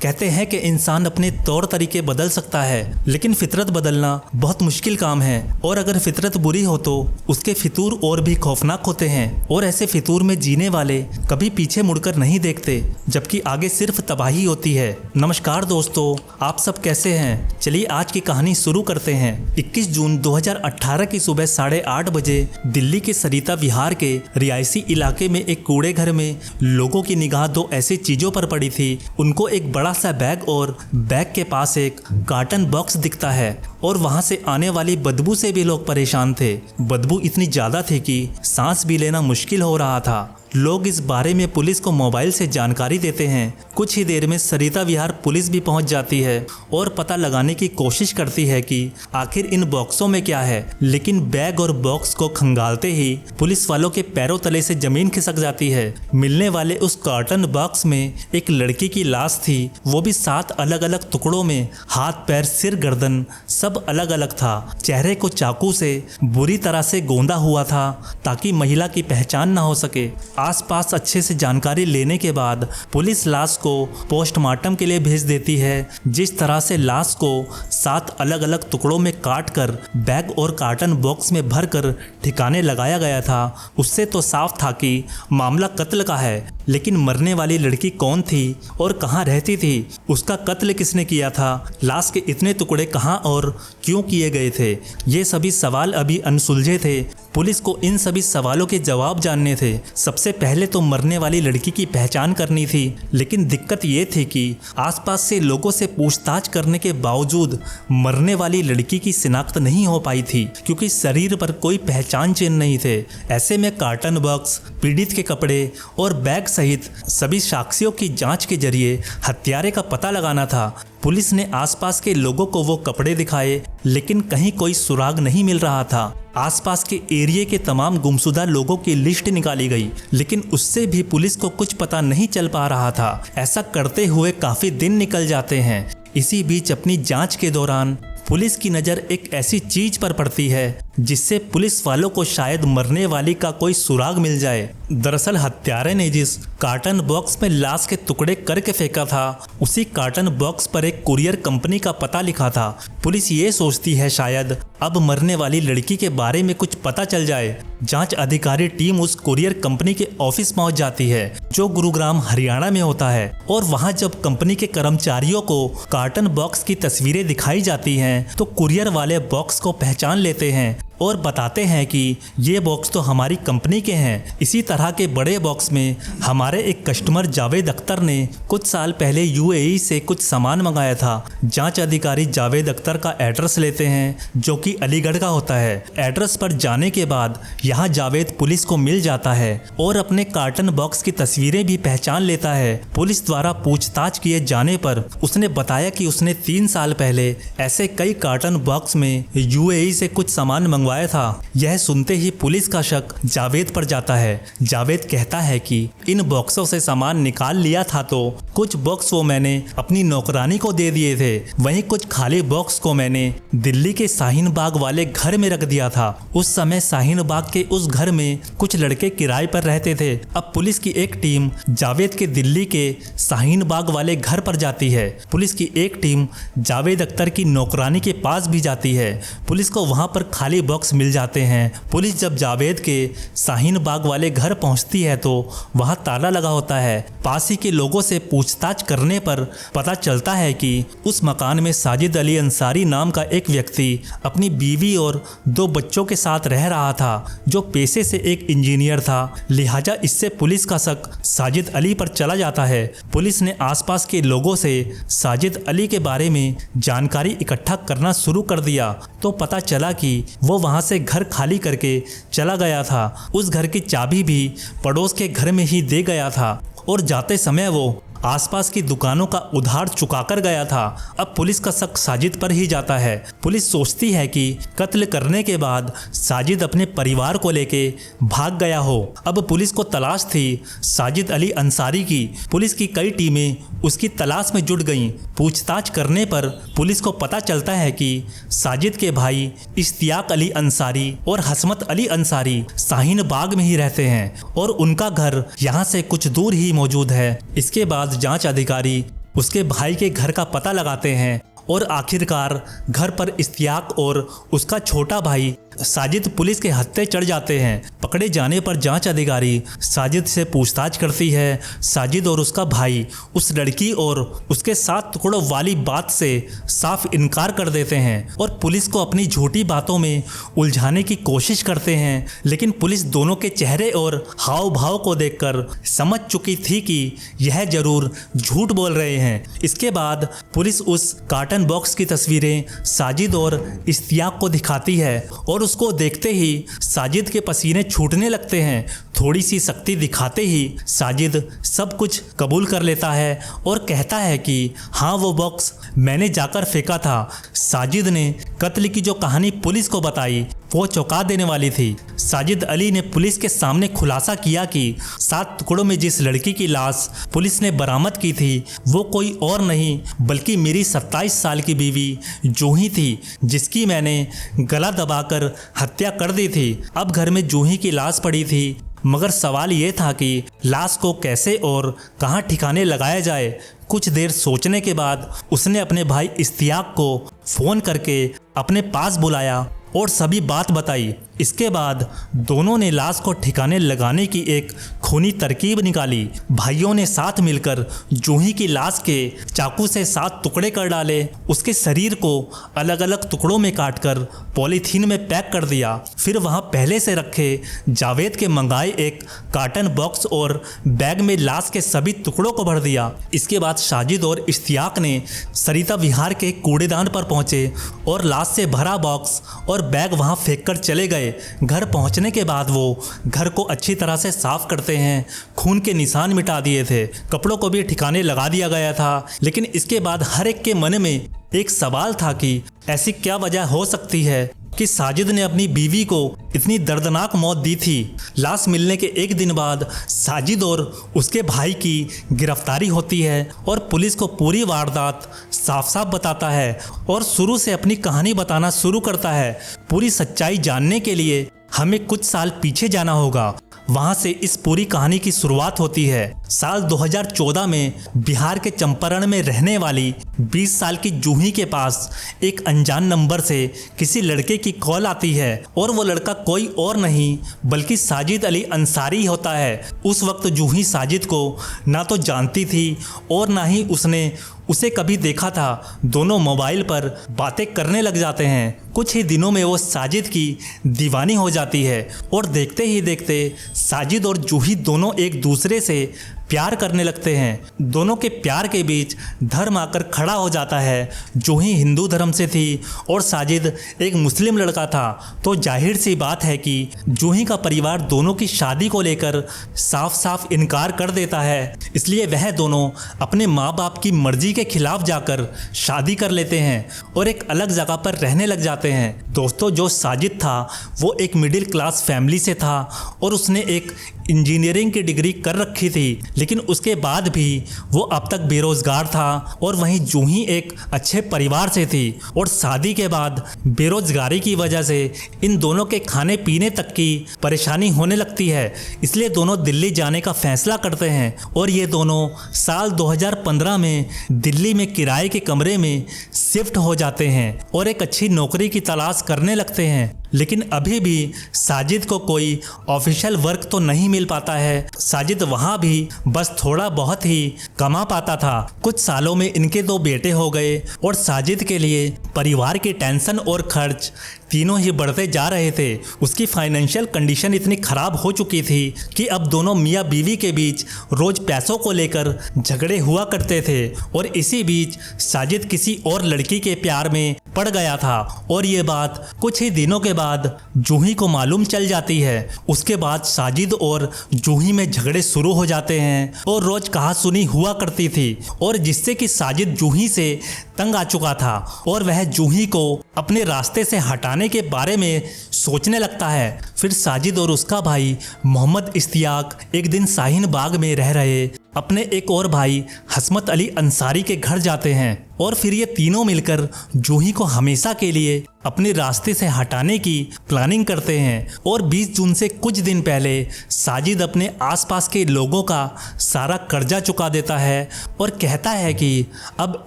कहते हैं कि इंसान अपने तौर तरीके बदल सकता है, लेकिन फितरत बदलना बहुत मुश्किल काम है। और अगर फितरत बुरी हो तो उसके फितूर और भी खौफनाक होते हैं। और ऐसे फितूर में जीने वाले कभी पीछे मुड़कर नहीं देखते, जबकि आगे सिर्फ तबाही होती है। नमस्कार दोस्तों, आप सब कैसे हैं? चलिए आज की कहानी शुरू करते हैं। 21 जून 2018 की सुबह 8:30 बजे दिल्ली के सरिता विहार के रिहायशी इलाके में एक कूड़े घर में लोगों की निगाह दो ऐसी चीजों पर पड़ी थी। उनको एक बड़ा सा बैग और बैग के पास एक कार्टन बॉक्स दिखता है और वहां से आने वाली बदबू से भी लोग परेशान थे। बदबू इतनी ज्यादा थी कि सांस भी लेना मुश्किल हो रहा था। लोग इस बारे में पुलिस को मोबाइल से जानकारी देते हैं। कुछ ही देर में सरिता विहार पुलिस भी पहुंच जाती है और पता लगाने की कोशिश करती है कि आखिर इन बॉक्सों में क्या है। लेकिन बैग और बॉक्स को खंगालते ही पुलिस वालों के पैरों तले से जमीन खिसक जाती है। मिलने वाले उस कार्टन बॉक्स में एक लड़की की लाश थी, वो भी 7 अलग अलग टुकड़ों में। हाथ, पैर, सिर, गर्दन सब अलग अलग था। चेहरे को चाकू से बुरी तरह से गोंदा हुआ था ताकि महिला की पहचान न हो सके। आसपास अच्छे से जानकारी लेने के बाद पुलिस लाश को पोस्टमार्टम के लिए भेज देती है। जिस तरह से लाश को 7 अलग अलग टुकड़ों में काटकर बैग और कार्टन बॉक्स में भरकर ठिकाने लगाया गया था, उससे तो साफ था कि मामला कत्ल का है। लेकिन मरने वाली लड़की कौन थी और कहाँ रहती थी? उसका कत्ल किसने किया था? लाश के इतने टुकड़े कहाँ और क्यों किए गए थे? ये सभी सवाल अभी अनसुलझे थे। पुलिस को इन सभी सवालों के जवाब जानने थे। सबसे पहले तो मरने वाली लड़की की पहचान करनी थी, लेकिन दिक्कत ये थी कि आसपास से लोगों से पूछताछ करने के बावजूद मरने वाली लड़की की शिनाख्त नहीं हो पाई थी, क्योंकि शरीर पर कोई पहचान चिन्ह नहीं थे। ऐसे में कार्टन बॉक्स, पीड़ित के कपड़े और बैग सहित सभी साक्ष्यों की जांच के जरिए हत्यारे का पता लगाना था। पुलिस ने आसपास के लोगों को वो कपड़े दिखाए, लेकिन कहीं कोई सुराग नहीं मिल रहा था। आसपास के एरिया के तमाम गुमशुदा लोगों की लिस्ट निकाली गई, लेकिन उससे भी पुलिस को कुछ पता नहीं चल पा रहा था। ऐसा करते हुए काफी दिन निकल जाते हैं। इसी बीच अपनी जांच के दौरान पुलिस की नज़र एक ऐसी चीज पर पड़ती है जिससे पुलिस वालों को शायद मरने वाली का कोई सुराग मिल जाए। दरअसल हत्यारे ने जिस कार्टन बॉक्स में लाश के टुकड़े करके फेंका था, उसी कार्टन बॉक्स पर एक कुरियर कंपनी का पता लिखा था। पुलिस ये सोचती है शायद अब मरने वाली लड़की के बारे में कुछ पता चल जाए। जांच अधिकारी टीम उस कुरियर कंपनी के ऑफिस पहुंच जाती है, जो गुरुग्राम हरियाणा में होता है। और वहां जब कंपनी के कर्मचारियों को कार्टन बॉक्स की तस्वीरें दिखाई जाती हैं, तो कुरियर वाले बॉक्स को पहचान लेते हैं और बताते हैं कि ये बॉक्स तो हमारी कंपनी के हैं। इसी तरह के बड़े बॉक्स में हमारे एक कस्टमर जावेद अख्तर ने कुछ साल पहले यूएई से कुछ सामान मंगाया था। जांच अधिकारी जावेद अख्तर का एड्रेस लेते हैं, जो कि अलीगढ़ का होता है। एड्रेस पर जाने के बाद यहाँ जावेद पुलिस को मिल जाता है और अपने कार्टन बॉक्स की तस्वीरें भी पहचान लेता है। पुलिस द्वारा पूछताछ किए जाने पर उसने बताया कि उसने 3 साल पहले ऐसे कई कार्टन बॉक्स में यूएई से कुछ सामान मंगवाया था। यह सुनते ही पुलिस का शक जावेद पर जाता है। जावेद कहता है कि इन बॉक्सों से सामान निकाल लिया था, तो कुछ बॉक्स वो मैंने अपनी नौकरानी को दे दिए थे, वहीं कुछ खाली बॉक्स को मैंने दिल्ली के शाहीन बाग वाले घर में रख दिया था। उस समय शाहीन बाग के उस घर में कुछ लड़के किराए पर रहते थे। अब पुलिस की एक टीम जावेद के दिल्ली के शाहीन बाग वाले घर पर जाती है। पुलिस की एक टीम जावेद अख्तर की नौकरानी के पास भी जाती है। पुलिस को वहां पर खाली बॉक्स मिल जाते हैं। पुलिस जब जावेद के शाहीन बाग वाले घर पहुंचती है तो वहां ताला लगा होता है। पास ही के लोगों से पूछताछ करने पर पता चलता है कि उस मकान में साजिद अली अंसारी नाम का एक व्यक्ति अपनी बीवी और 2 बच्चों के साथ रह रहा था, जो पेशे से एक इंजीनियर था। लिहाजा इससे पुलिस का शक साजिद अली पर चला जाता है। पुलिस ने आसपास के लोगों से साजिद अली के बारे में जानकारी इकट्ठा करना शुरू कर दिया, तो पता चला कि वो वहां से घर खाली करके चला गया था। उस घर की चाबी भी पड़ोस के घर में ही दे गया था और जाते समय वो आसपास की दुकानों का उधार चुकाकर गया था। अब पुलिस का शक साजिद पर ही जाता है। पुलिस सोचती है कि कत्ल करने के बाद साजिद अपने परिवार को लेके भाग गया हो। अब पुलिस को तलाश थी साजिद अली अंसारी की। पुलिस की कई टीमें उसकी तलाश में जुट गईं। पूछताछ करने पर पुलिस को पता चलता है कि साजिद के भाई इश्तियाक अली अंसारी और हसमत अली अंसारी शाहीन बाग में ही रहते हैं और उनका घर यहाँ से कुछ दूर ही मौजूद है। इसके बाद जांच अधिकारी उसके भाई के घर का पता लगाते हैं और आखिरकार घर पर इश्तियाक और उसका छोटा भाई साजिद पुलिस के हत्थे चढ़ जाते हैं। पकड़े जाने पर जांच अधिकारी साजिद से पूछताछ करती है। साजिद और उसका भाई उस लड़की और उसके 7 टुकड़ों वाली बात से साफ इनकार कर देते हैं और पुलिस को अपनी झूठी बातों में उलझाने की कोशिश करते हैं। लेकिन पुलिस दोनों के चेहरे और हाव भाव को देखकर समझ चुकी थी कि यह जरूर झूठ बोल रहे हैं। इसके बाद पुलिस उस कार्टन बॉक्स की तस्वीरें साजिद और इश्तियाक को दिखाती है और उसको देखते ही साजिद के पसीने छूटने लगते हैं। थोड़ी सी सख्ती दिखाते ही साजिद सब कुछ कबूल कर लेता है और कहता है कि हाँ, वो बॉक्स मैंने जाकर फेंका था। साजिद ने कत्ल की जो कहानी पुलिस को बताई वो चौंका देने वाली थी। साजिद अली ने पुलिस के सामने खुलासा किया कि 7 टुकड़ों में जिस लड़की की लाश पुलिस ने बरामद की थी वो कोई और नहीं बल्कि मेरी 27 साल की बीवी जूही थी, जिसकी मैंने गला दबाकर हत्या कर दी थी। अब घर में जूही की लाश पड़ी थी, मगर सवाल ये था कि लाश को कैसे और कहाँ ठिकाने लगाया जाए। कुछ देर सोचने के बाद उसने अपने भाई इश्तियाक को फ़ोन करके अपने पास बुलाया और सभी बात बताई। इसके बाद दोनों ने लाश को ठिकाने लगाने की एक खूनी तरकीब निकाली। भाइयों ने साथ मिलकर जूही की लाश के चाकू से 7 टुकड़े कर डाले। उसके शरीर को अलग अलग टुकड़ों में काटकर पॉलीथीन में पैक कर दिया। फिर वहां पहले से रखे जावेद के मंगाए एक कार्टन बॉक्स और बैग में लाश के सभी टुकड़ों को भर दिया। इसके बाद साजिद और इश्तियाक ने सरिता विहार के कूड़ेदान पर पहुंचे और लाश से भरा बॉक्स और बैग वहां फेंक कर चले गए। घर पहुंचने के बाद वो घर को अच्छी तरह से साफ करते हैं। खून के निशान मिटा दिए थे, कपड़ों को भी ठिकाने लगा दिया गया था। लेकिन इसके बाद हर एक के मन में एक सवाल था कि ऐसी क्या वजह हो सकती है कि साजिद ने अपनी बीवी को इतनी दर्दनाक मौत दी थी। लाश मिलने के एक दिन बाद साजिद और उसके भाई की गिरफ्तारी होती है और पुलिस को पूरी वारदात साफ साफ बताता है और शुरू से अपनी कहानी बताना शुरू करता है। पूरी सच्चाई जानने के लिए हमें कुछ साल पीछे जाना होगा। वहां से इस पूरी कहानी की शुरुआत होती है। साल 2014 में बिहार के चंपारण में रहने वाली 20 साल की जूही के पास एक अनजान नंबर से किसी लड़के की कॉल आती है और वो लड़का कोई और नहीं बल्कि साजिद अली अंसारी होता है। उस वक्त जूही साजिद को ना तो जानती थी और ना ही उसने उसे कभी देखा था। दोनों मोबाइल पर बातें करने लग जाते हैं। कुछ ही दिनों में वो साजिद की दीवानी हो जाती है और देखते ही देखते साजिद और जूही दोनों एक दूसरे से प्यार करने लगते हैं। दोनों के प्यार के बीच धर्म आकर खड़ा हो जाता है। जूही हिंदू धर्म से थी और साजिद एक मुस्लिम लड़का था, तो जाहिर सी बात है कि जूही का परिवार दोनों की शादी को लेकर साफ साफ इनकार कर देता है। इसलिए वह दोनों अपने माँ बाप की मर्जी के खिलाफ जाकर शादी कर लेते हैं और एक अलग जगह पर रहने लग जाते हैं। दोस्तों, जो साजिद था वो एक मिडिल क्लास फैमिली से था और उसने एक इंजीनियरिंग की डिग्री कर रखी थी, लेकिन उसके बाद भी वो अब तक बेरोजगार था। और वहीं जूही एक अच्छे परिवार से थी और शादी के बाद बेरोजगारी की वजह से इन दोनों के खाने पीने तक की परेशानी होने लगती है। इसलिए दोनों दिल्ली जाने का फैसला करते हैं और ये दोनों साल 2015 में दिल्ली में किराए के कमरे में शिफ्ट हो जाते हैं और एक अच्छी नौकरी की तलाश करने लगते हैं। लेकिन अभी भी साजिद को कोई ऑफिशियल वर्क तो नहीं मिल पाता है। साजिद वहाँ भी बस थोड़ा बहुत ही कमा पाता था। कुछ सालों में इनके 2 बेटे हो गए और साजिद के लिए परिवार की टेंशन और खर्च तीनों ही बढ़ते जा रहे थे। उसकी फाइनेंशियल कंडीशन इतनी खराब हो चुकी थी कि अब दोनों मियाँ बीवी के बीच रोज पैसों को लेकर झगड़े हुआ करते थे और इसी बीच साजिद किसी और लड़की के प्यार में पड़ गया था और ये बात कुछ ही दिनों के बाद जूही को मालूम चल जाती है। उसके बाद साजिद और जूही में झगड़े शुरू हो जाते हैं और रोज कहासुनी हुआ करती थी और जिससे कि साजिद जूही से तंग आ चुका था और वह जूही को अपने रास्ते से हटाने के बारे में सोचने लगता है। फिर साजिद और उसका भाई मोहम्मद इश्तियाक एक दिन शाहीन बाग में रह रहे अपने एक और भाई हसमत अली अंसारी के घर जाते हैं और फिर ये तीनों मिलकर जूही को हमेशा के लिए अपने रास्ते से हटाने की प्लानिंग करते हैं। और 20 जून से कुछ दिन पहले साजिद अपने आसपास के लोगों का सारा कर्जा चुका देता है और कहता है कि अब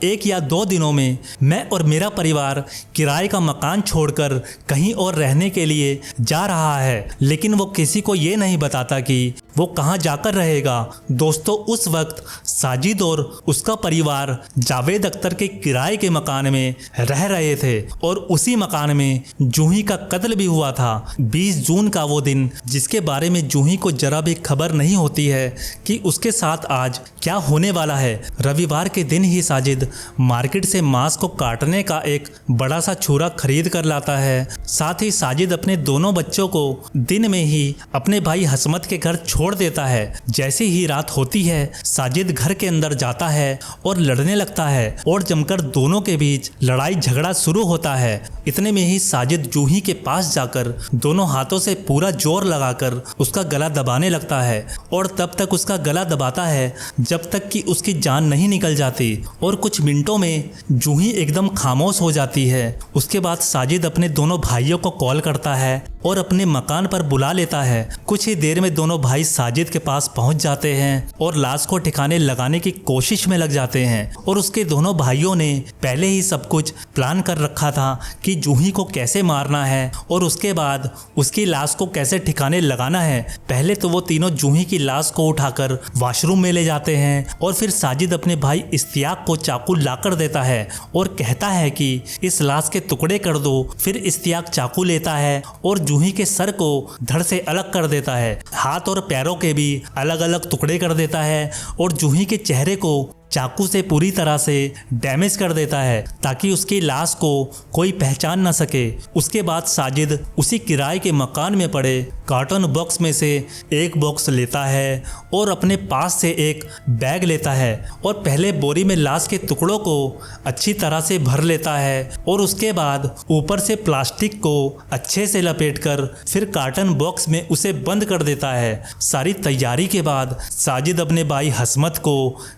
1 या 2 दिनों में मैं और मेरा परिवार किराए का मकान छोड़कर कहीं और रहने के लिए जा रहा है, लेकिन वो किसी को ये नहीं बताता कि वो कहाँ जाकर रहेगा। दोस्तों, उस वक्त साजिद और उसका परिवार जावेद अख्तर के किराए के मकान में रह रहे थे और उसी मकान में जूही का कत्ल भी हुआ था। 20 जून का वो दिन जिसके बारे में जूही को जरा भी खबर नहीं होती है कि उसके साथ आज क्या होने वाला है। रविवार के दिन ही साजिद मार्केट से मांस को काटने का एक बड़ा सा छुरा खरीद कर लाता है। साथ ही साजिद अपने दोनों बच्चों को दिन में ही अपने भाई हसमत के घर छोड़ देता है। जैसे ही रात होती है साजिद घर के अंदर जाता है और लड़ने लगता है और जमकर दोनों के बीच लड़ाई झगड़ा शुरू होता है। इतने में ही साजिद जूही के पास जाकर दोनों हाथों से पूरा जोर लगाकर उसका गला दबाने लगता है और तब तक उसका गला दबाता है जब तक कि उसकी जान नहीं निकल जाती और कुछ मिनटों में जूही एकदम खामोश हो जाती है। उसके बाद साजिद अपने दोनों भाइयों को कॉल करता है और अपने मकान पर बुला लेता है। कुछ ही देर में दोनों भाई साजिद के पास पहुंच जाते हैं और लाश को ठिकाने लगाने की कोशिश में लग जाते हैं और उसके दोनों भाइयों ने पहले ही सब कुछ प्लान कर रखा था कि जूही को कैसे मारना है और उसके बाद उसकी लाश को कैसे ठिकाने लगाना है। पहले तो वो तीनों जूही की लाश को उठाकर वॉशरूम में ले जाते हैं और फिर साजिद अपने भाई इश्तियाक को चाकू लाकर देता है और कहता है कि इस लाश के टुकड़े कर दो। फिर इश्तियाक चाकू लेता है और जूही के सर को धड़ से अलग कर देता है, हाथ और पैरों के भी अलग अलग टुकड़े कर देता है और जूही के चेहरे को चाकू से पूरी तरह से डैमेज कर देता है ताकि उसकी लाश को कोई पहचान ना सके। उसके बाद साजिद उसी किराए के मकान में पड़े कार्टन बॉक्स में से एक बॉक्स लेता है और अपने पास से एक बैग लेता है और पहले बोरी में लाश के टुकड़ों को अच्छी तरह से भर लेता है और उसके बाद ऊपर से प्लास्टिक को अच्छे से लपेटकर फिर कार्टन बॉक्स में उसे बंद कर देता है। सारी तैयारी के बाद साजिद अपने भाई हसमत को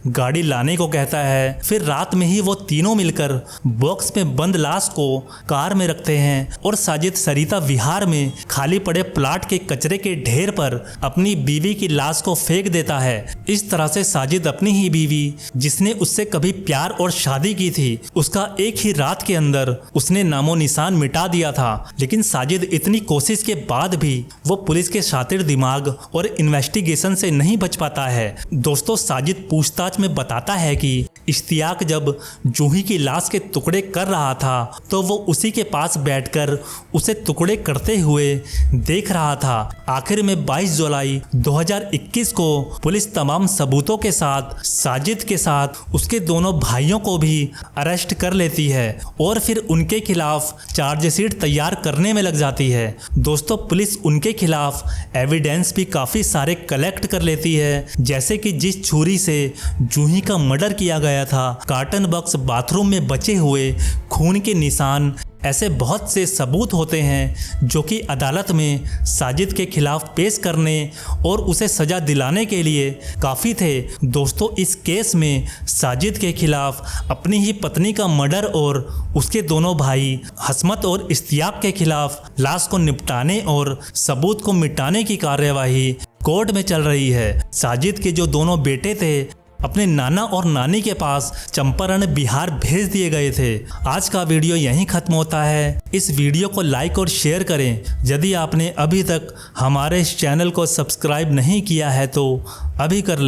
गाड़ी लाने को कहता है। फिर रात में ही वो तीनों मिलकर बॉक्स में बंद लाश को कार में रखते हैं और साजिद सरिता विहार में खाली पड़े प्लाट के कचरे के ढेर पर अपनी बीवी की लाश को फेंक देता है। इस तरह से साजिद अपनी ही बीवी जिसने उससे कभी प्यार और शादी की थी उसका एक ही रात के अंदर उसने नामो निशान मिटा दिया था। लेकिन साजिद इतनी कोशिश के बाद भी वो पुलिस के शातिर दिमाग और इन्वेस्टिगेशन से नहीं बच पाता है। दोस्तों, साजिद पूछताछ में बताता है कि इश्तियाक जब जूही की लाश के टुकड़े कर रहा था तो वो उसी के पास बैठकर उसे टुकड़े करते हुए देख रहा था। आखिर में 22 जुलाई 2021 को पुलिस तमाम सबूतों के साथ साजिद के साथ उसके दोनों भाइयों को भी अरेस्ट कर लेती है और फिर उनके खिलाफ चार्जशीट तैयार करने में लग जाती है। दोस्तों, पुलिस उनके खिलाफ एविडेंस भी काफ़ी सारे कलेक्ट कर लेती है, जैसे कि जिस छुरी से जूही का मर्डर किया गया था, कार्टन बॉक्स बाथरूम में बचे हुए खून के निशान। ऐसे बहुत से सबूत होते हैं जो कि अदालत में साजिद के खिलाफ पेश करने और उसे सज़ा दिलाने के लिए काफ़ी थे। दोस्तों, इस केस में साजिद के खिलाफ अपनी ही पत्नी का मर्डर और उसके दोनों भाई हसमत और इश्तियाक के खिलाफ लाश को निपटाने और सबूत को मिटाने की कार्यवाही कोर्ट में चल रही है। साजिद के जो दोनों बेटे थे अपने नाना और नानी के पास चंपारण बिहार भेज दिए गए थे। आज का वीडियो यहीं खत्म होता है। इस वीडियो को लाइक और शेयर करें। यदि आपने अभी तक हमारे इस चैनल को सब्सक्राइब नहीं किया है तो अभी कर लें।